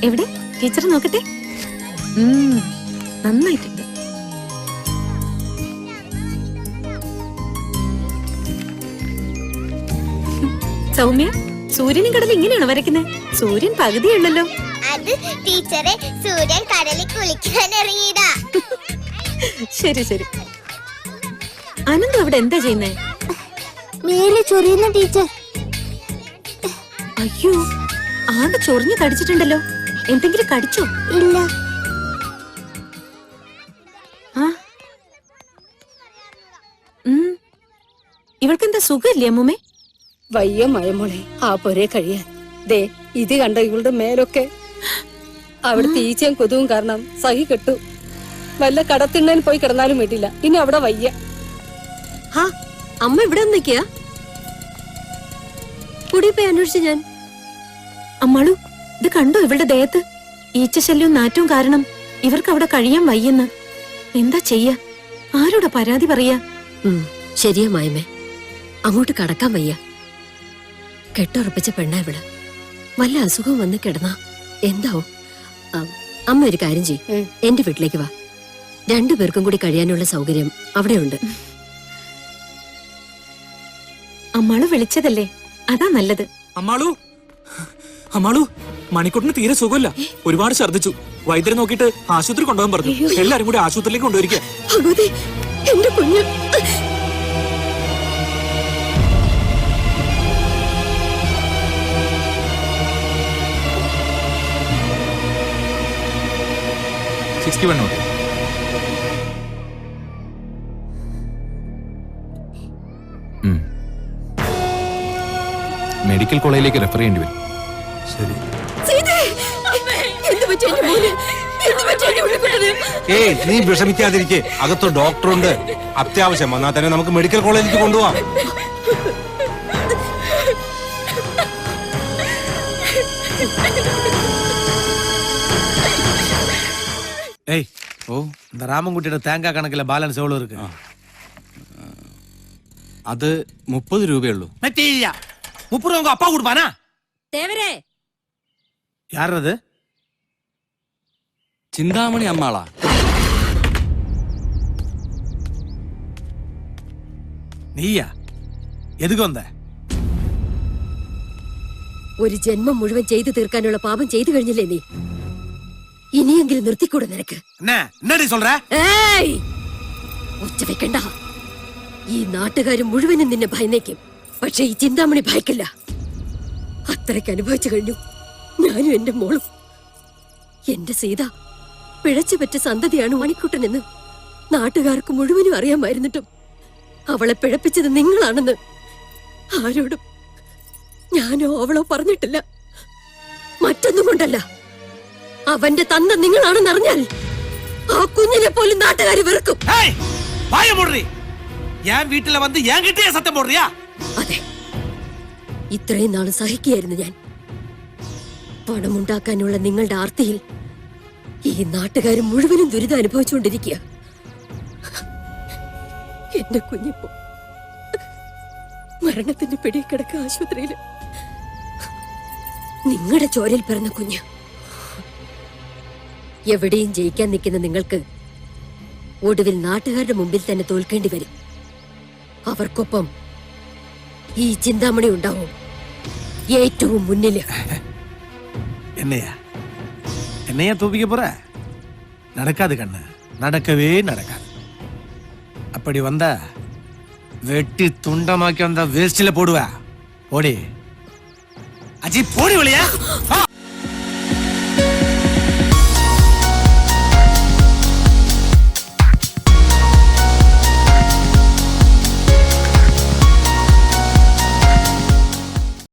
എവിടെ ടീച്ചർ നോക്കട്ടെ. നന്നായിട്ടുണ്ട്. സൗമ്യ, സൂര്യനും കടൽ ഇങ്ങനെയാണോ വരയ്ക്കുന്നത്? സൂര്യൻ പകുതിയുള്ളല്ലോ. അത് ടീച്ചറെ, സൂര്യൻ കടലിൽ കുളിക്കാൻ ഇറങ്ങിയതാ. ശരി ശരി. അനന്തു അവിടെ എന്താ ചെയ്യുന്നേ? മേലെ ചൊറിയുന്ന ടീച്ചർ. അയ്യോ, ആകെ ചൊറിഞ്ഞു കടിച്ചിട്ടുണ്ടല്ലോ. എന്തെങ്കിലും കടിച്ചോ? ഇല്ല. ഇവൾക്കെന്താ സുഖമില്ലേ അമ്മൂമ്മേ? വയ്യ മയമോളെ ആ പൊരേ കഴിയാൻ. ദേ ഇത് കണ്ട ഇവളുടെ മേലൊക്കെ അവിടുത്തെ ഈച്ചയും കൊതുവും കാരണം സഹി കെട്ടു. വല്ല കടത്തിണ്ണേന് പോയി കിടന്നാലും വേണ്ടില്ല, ഇനി അവിടെ വയ്യ. അമ്മ ഇവിടെ നിൽക്കുക. കൂടി പോയി അന്വേഷിച്ചു ഞാൻ. അമ്മാളു, ഇത് കണ്ടോ ഇവളുടെ ദേഹത്ത്? ഈച്ചശല്യവും നാറ്റവും കാരണം ഇവർക്ക് അവിടെ കഴിയാൻ വയ്യെന്ന്. എന്താ ചെയ്യാ? ആരോടാ പരാതി പറയാ? ശരിയാ മായമേ, അങ്ങോട്ട് കടക്കാൻ വയ്യ. കെട്ടുറപ്പിച്ച പെണ്ണാ ഇവിടെ. വല്ല അസുഖം വന്ന് കിടന്നാ എന്താവും? അമ്മ ഒരു കാര്യം ചെയ്യ്, എന്റെ വീട്ടിലേക്ക് വാ. രണ്ടുപേർക്കും കൂടി കഴിയാനുള്ള സൗകര്യം അവിടെയുണ്ട്. അമ്മാളു വിളിച്ചതല്ലേ, അതാ നല്ലത്. അമ്മാളു, അമ്മാളു, മണിക്കൂട്ടിന് തീരെ സുഖമില്ല. ഒരുപാട് ഛർദിച്ചു. വൈദ്യരെ നോക്കിയിട്ട് ആശുപത്രി കൊണ്ടുപോകാൻ പറഞ്ഞു. എല്ലാരും കൂടി ആശുപത്രിയിലേക്ക് കൊണ്ടുവരിക. എന്റെ കുഞ്ഞ് മെഡിക്കൽ കോളേജിലേക്ക് റെഫർ ചെയ്യേണ്ടി വരും. ശരി. നീ വിഷമിക്കാതിരിക്കെ, അകത്ത് ഡോക്ടറുണ്ട്. അത്യാവശ്യം വന്നാൽ തന്നെ നമുക്ക് മെഡിക്കൽ കോളേജിലേക്ക് കൊണ്ടുപോവാം. ஏய் ஓ இந்த ராமൻകുട്ടിയുടെ തേങ്ങ കണക്കിലെ ബാലൻസ് എவ்வளவு இருக்கு? അത് 30 രൂപയുള്ളൂ. 30 രൂപ அப்பா கொடுப்பானா? தேவரே, யாரது? ചിന്താമണി അമ്മാളാ. നീയാ? എതുക്ക് വന്ന? ഒരു ജന്മം മുഴുവൻ ചെയ്തു തീർക്കാനുള്ള പാപം ചെയ്തു കഴിഞ്ഞില്ലേ നീ? ഇനിയെങ്കിലും നിർത്തിക്കൂടെ നിനക്ക്? എന്നടി சொல்ற? ഏയ്, ഒച്ച വെക്കണ്ട. ഈ നാട്ടുകാർ മുഴുവനും നിന്നെ ഭയന്നേക്കും, പക്ഷെ ഈ ചിന്താമണി ഭയക്കില്ല. അത്രയ്ക്ക് അനുഭവിച്ചു കഴിഞ്ഞു ഞാനും എന്റെ മോളും. എന്റെ സീത പിഴച്ചു പറ്റ സന്തതിയാണ് മണിക്കുട്ടനെന്ന് നാട്ടുകാർക്ക് മുഴുവനും അറിയാമായിരുന്നിട്ടും അവളെ പിഴപ്പിച്ചത് നിങ്ങളാണെന്ന് ആരോടും ഞാനോ അവളോ പറഞ്ഞിട്ടില്ല. മറ്റൊന്നും കൊണ്ടല്ല, അവന്റെ തന്ത നിങ്ങളാണെന്ന് അറിഞ്ഞാൽ ആ കുഞ്ഞിനെ പോലും നാട്ടുകാർ വെറുക്കും. ഞാൻ വീട്ടിലെ വന്ന് ഞാൻ കിട്ടിയ സത്യം പോടുറിയാ? അതെ, ഇത്രയും നാള് സഹിക്കുകയായിരുന്നു ഞാൻ. പണമുണ്ടാക്കാനുള്ള നിങ്ങളുടെ ആർത്തിയിൽ ഈ നാട്ടുകാർ മുഴുവനും ദുരിതം അനുഭവിച്ചുകൊണ്ടിരിക്കുക. എന്റെ കുഞ്ഞിപ്പോ മരണത്തിന്റെ പിടിയിൽ കിടക്കുക ആശുപത്രിയില്. നിങ്ങളുടെ ചോരയിൽ പിറന്ന കുഞ്ഞ്. എവിടെയും ജയിക്കാൻ നിൽക്കുന്ന നിങ്ങൾക്ക് ഒടുവിൽ നാട്ടുകാരുടെ മുമ്പിൽ തന്നെ തോൽക്കേണ്ടി വരും. അവർക്കൊപ്പം ഈ ചിന്താമണി ഉണ്ടാവും ഏറ്റവും മുന്നില്. என்னையா தூப்பிக்க போற? நடக்காது கண்ணு, நடக்கவே நடக்காது. அப்படி வந்தா வெட்டி துண்டமாக்கி வந்தா வேஸ்டில போடுவ. போடி அஜி, போடி வழியா.